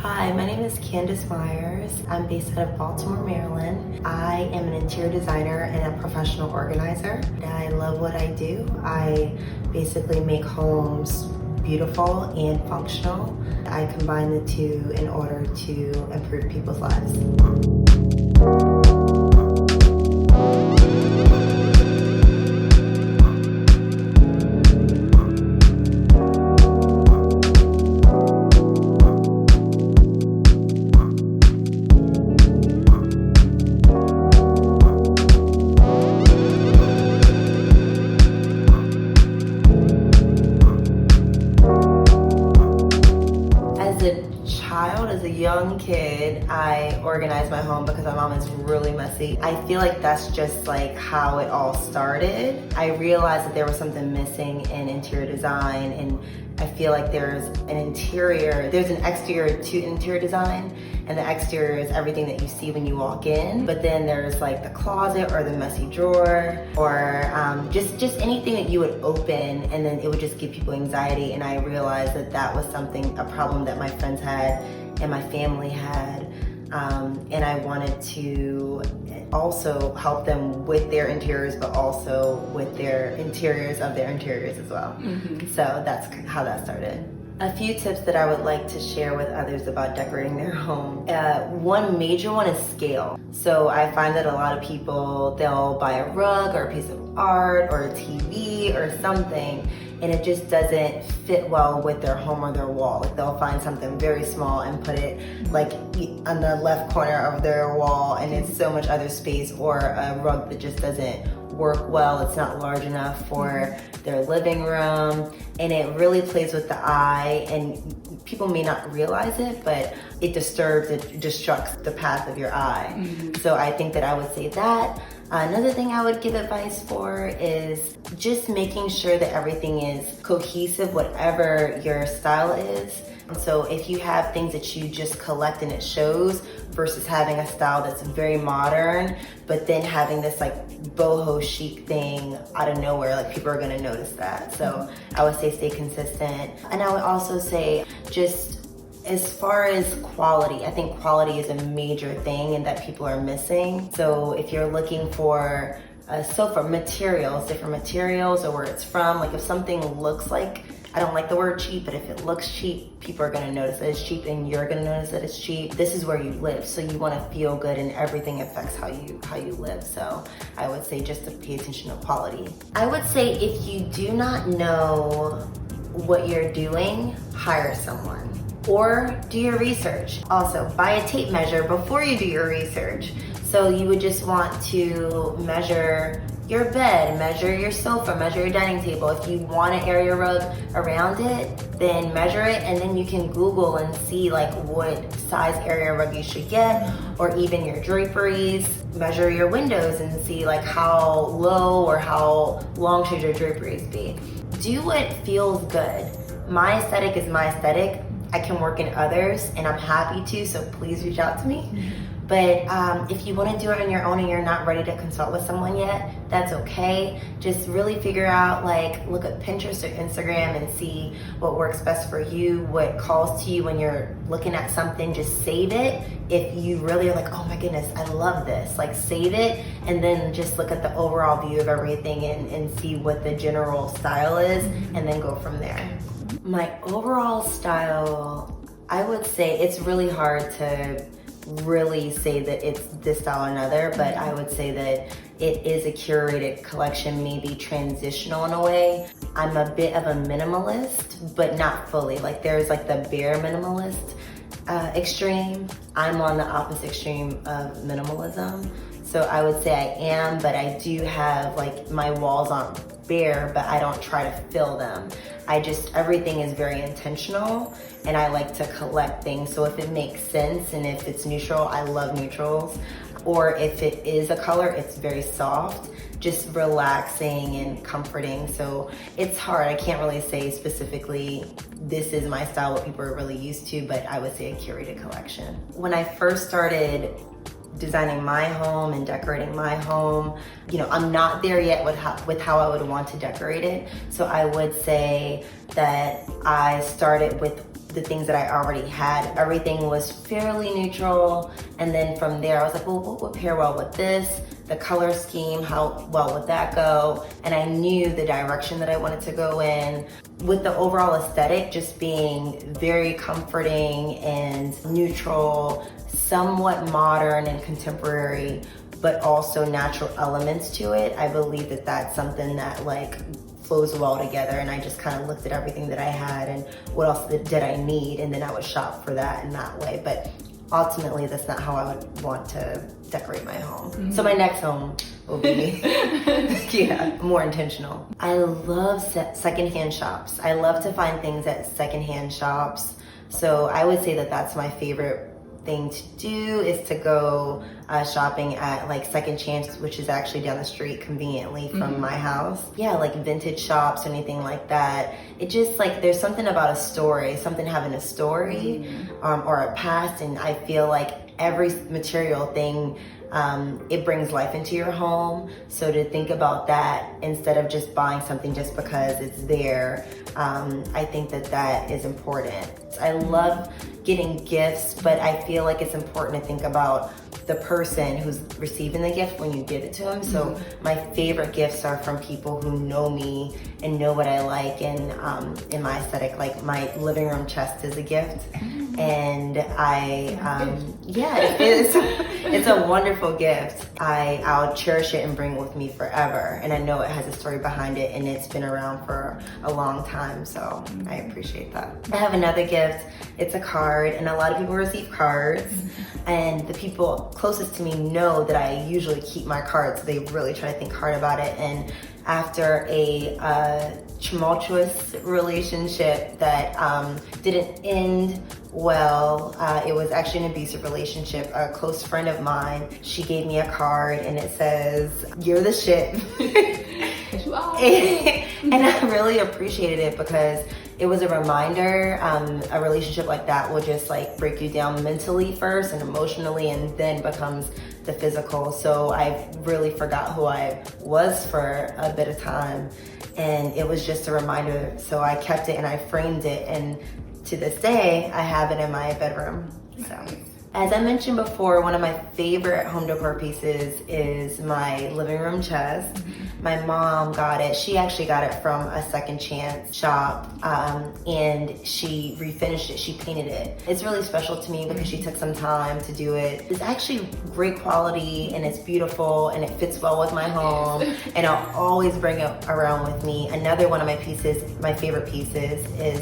Hi, my name is Candice Myers. I'm based out of Baltimore, Maryland. I am an interior designer and a professional organizer. I love what I do. I basically make homes beautiful and functional. I combine the two in order to improve people's lives. As a young kid, I organized my home because my mom is really messy. I feel like that's just like how it all started. I realized that there was something missing in interior design, and I feel like there's an exterior to interior design, and the exterior is everything that you see when you walk in, but then there's like the closet or the messy drawer or just anything that you would open and then it would just give people anxiety. And I realized that that was a problem that my friends had and my family had, and I wanted to also help them with their interiors, but also with their interiors of their interiors as well. So that's how that started. A few tips that I would like to share with others about decorating their home. One major one is scale. So I find that a lot of people, they'll buy a rug or a piece of art or a TV or something, and it just doesn't fit well with their home or their wall. Like they'll find something very small and put it like on the left corner of their wall, and it's so much other space, or a rug that just doesn't work well. It's not large enough for their living room, and it really plays with the eye, and people may not realize it, but it destructs the path of your eye. So I think that I would say that. Another thing I would give advice for is just making sure that everything is cohesive, whatever your style is. So if you have things that you just collect and it shows, versus having a style that's very modern, but then having this like boho chic thing out of nowhere, like people are gonna notice that. So I would say stay consistent. And I would also say just as far as quality, I think quality is a major thing and that people are missing. So if you're looking for a sofa, different materials or where it's from, like if something looks like, I don't like the word cheap, but if it looks cheap, people are gonna notice that it's cheap and you're gonna notice that it's cheap. This is where you live, so you wanna feel good and everything affects how you live. So I would say just to pay attention to quality. I would say if you do not know what you're doing, hire someone. Or do your research. Also, buy a tape measure before you do your research. So you would just want to measure your bed, measure your sofa, measure your dining table. If you want an area rug around it, then measure it, and then you can Google and see like what size area rug you should get, or even your draperies. Measure your windows and see like how low or how long should your draperies be. Do what feels good. My aesthetic is my aesthetic. I can work in others and I'm happy to, so please reach out to me. But if you want to do it on your own and you're not ready to consult with someone yet, that's okay. Just really figure out, like, look at Pinterest or Instagram and see what works best for you, what calls to you when you're looking at something. Just save it. If you really are like, oh my goodness, I love this, like save it, and then just look at the overall view of everything and see what the general style is, and then go from there. My overall style, I would say it's really hard to really say that it's this style or another, but I would say that it is a curated collection, maybe transitional in a way. I'm a bit of a minimalist, but not fully. Like there's like the bare minimalist extreme. I'm on the opposite extreme of minimalism. So I would say I am, but I do have like my walls aren't bare, but I don't try to fill them. Everything is very intentional, and I like to collect things. So if it makes sense and if it's neutral, I love neutrals. Or if it is a color, it's very soft, just relaxing and comforting. So it's hard, I can't really say specifically, this is my style, what people are really used to, but I would say a curated collection. When I first started designing my home and decorating my home, I'm not there yet with how I would want to decorate it. So I would say that I started with the things that I already had. Everything was fairly neutral. And then from there, I was like, well, what would pair well with this? The color scheme, how well would that go? And I knew the direction that I wanted to go in, with the overall aesthetic just being very comforting and neutral, somewhat modern and contemporary, but also natural elements to it. I believe that that's something that like flows well together, and I just kind of looked at everything that I had and what else did I need, and then I would shop for that in that way. But ultimately, that's not how I would want to decorate my home. Mm-hmm. So my next home will be, yeah, more intentional. I love secondhand shops. I love to find things at secondhand shops. So I would say that that's my favorite thing to do, is to go shopping at like Second Chance, which is actually down the street conveniently from my house. Yeah, like vintage shops or anything like that. It just like, there's something about a story, something having a story or a past, and I feel like every material thing, it brings life into your home. So to think about that instead of just buying something just because it's there, I think that that is important. I love getting gifts, but I feel like it's important to think about the person who's receiving the gift when you give it to them. So my favorite gifts are from people who know me and know what I like, and in my aesthetic. Like my living room chest is a gift, and it's a wonderful gift. I'll cherish it and bring it with me forever, and I know it has a story behind it, and it's been around for a long time, so I appreciate that. I have another gift. It's a card, and a lot of people receive cards, and the people closest to me know that I usually keep my cards. They really try to think hard about it, and after a tumultuous relationship that didn't end well, it was actually an abusive relationship. A close friend of mine, she gave me a card and it says, "You're the shit." And I really appreciated it because it was a reminder. A relationship like that will just like break you down mentally first and emotionally, and then becomes the physical. So I really forgot who I was for a bit of time, and it was just a reminder. So I kept it and I framed it, and to this day I have it in my bedroom. So as I mentioned before, one of my favorite home decor pieces is my living room chest. My mom got it. She actually got it from a Second Chance shop, and she refinished it. She painted it. It's really special to me because she took some time to do it. It's actually great quality, and it's beautiful, and it fits well with my home, and I'll always bring it around with me. Another one of my pieces, my favorite pieces, is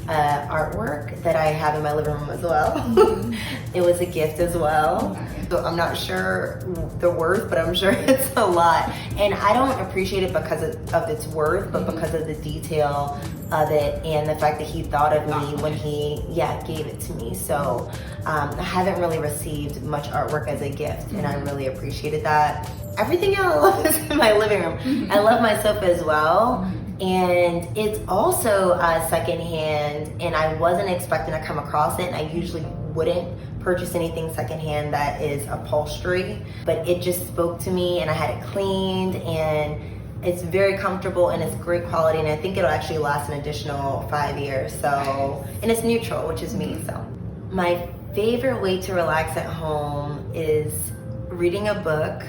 artwork that I have in my living room as well. It was a gift as well. So I'm not sure the worth, but I'm sure it's a lot. And I don't appreciate it because of its worth, but because of the detail of it and the fact that he thought of me when he gave it to me. So I haven't really received much artwork as a gift, and I really appreciated that. Everything else I love is in my living room. I love my sofa as well. And it's also secondhand, and I wasn't expecting to come across it, and I usually wouldn't purchase anything secondhand that is upholstery, but it just spoke to me, and I had it cleaned, and it's very comfortable, and it's great quality, and I think it'll actually last an additional 5 years. So, and it's neutral, which is me. So my favorite way to relax at home is reading a book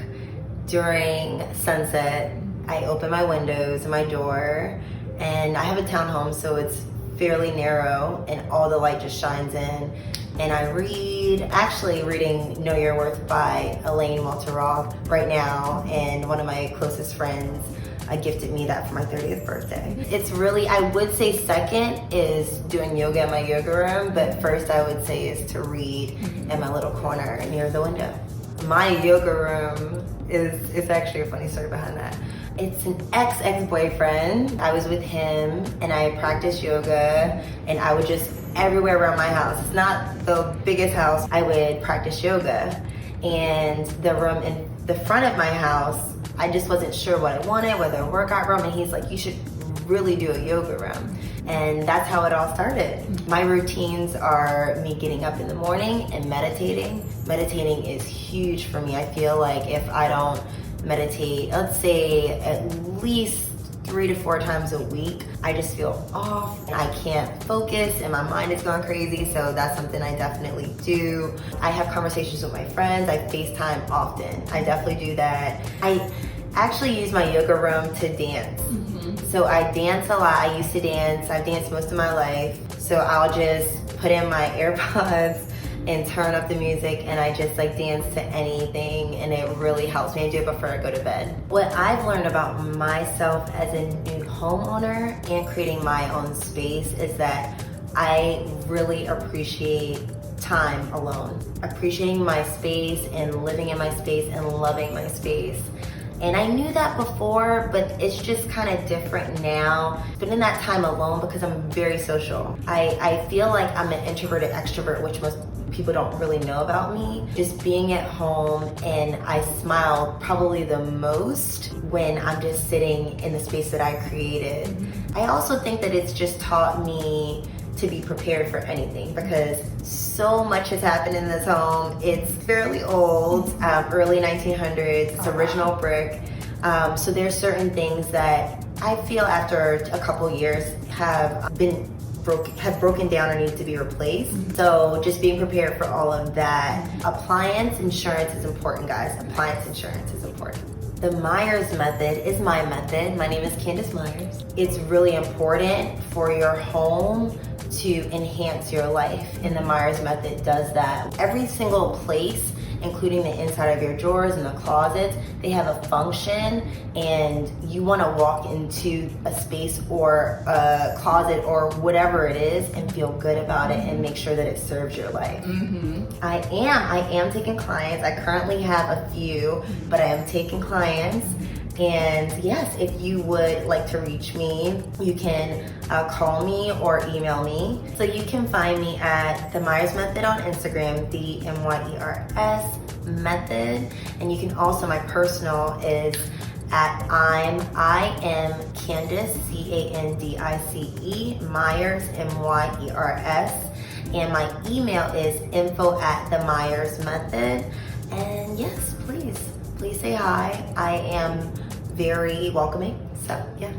during sunset. I open my windows and my door, and I have a townhome, so it's fairly narrow, and all the light just shines in. And I read, actually reading Know Your Worth by Elaine Walter Roth right now, and one of my closest friends gifted me that for my 30th birthday. It's really, I would say second is doing yoga in my yoga room, but first I would say is to read in my little corner near the window. My yoga room is actually a funny story behind that. It's an ex-boyfriend. I was with him and I practiced yoga, and I would just everywhere around my house. It's not the biggest house. I would practice yoga, and the room in the front of my house, I just wasn't sure what I wanted, whether a workout room, and he's like, you should really do a yoga room. And that's how it all started. My routines are me getting up in the morning and meditating. Meditating is huge for me. I feel like if I don't meditate, let's say at least 3 to 4 times a week, I just feel off and I can't focus and my mind is going crazy. So that's something I definitely do. I have conversations with my friends. I FaceTime often. I definitely do that. I actually use my yoga room to dance. So I dance a lot. I used to dance. I've danced most of my life. So I'll just put in my AirPods and turn up the music and I just like dance to anything, and it really helps me. I do it before I go to bed. What I've learned about myself as a new homeowner and creating my own space is that I really appreciate time alone. Appreciating my space and living in my space and loving my space. And I knew that before, but it's just kind of different now. Spending that time alone because I'm very social. I feel like I'm an introverted extrovert, which most people don't really know about me. Just being at home, and I smile probably the most when I'm just sitting in the space that I created. I also think that it's just taught me to be prepared for anything because so much has happened in this home. It's fairly old, early 1900s, it's original brick. So there's certain things that I feel after a couple years have broken down or need to be replaced. So just being prepared for all of that. Appliance insurance is important, guys. Appliance insurance is important. The Myers method is my method. My name is Candice Myers. It's really important for your home to enhance your life, and the Myers method does that. Every single place, including the inside of your drawers and the closets, they have a function, and you want to walk into a space or a closet or whatever it is and feel good about it and make sure that it serves your life. I am taking clients. I currently have a few, but I am taking clients. And yes, if you would like to reach me, you can call me or email me. So you can find me at the Myers Method on Instagram, the MYERS Method. And you can also, my personal is at I am Candice, CANDICE, Myers, MYERS. And my email is info@themyersmethod. And yes, please say hi. I am very welcoming, so yeah.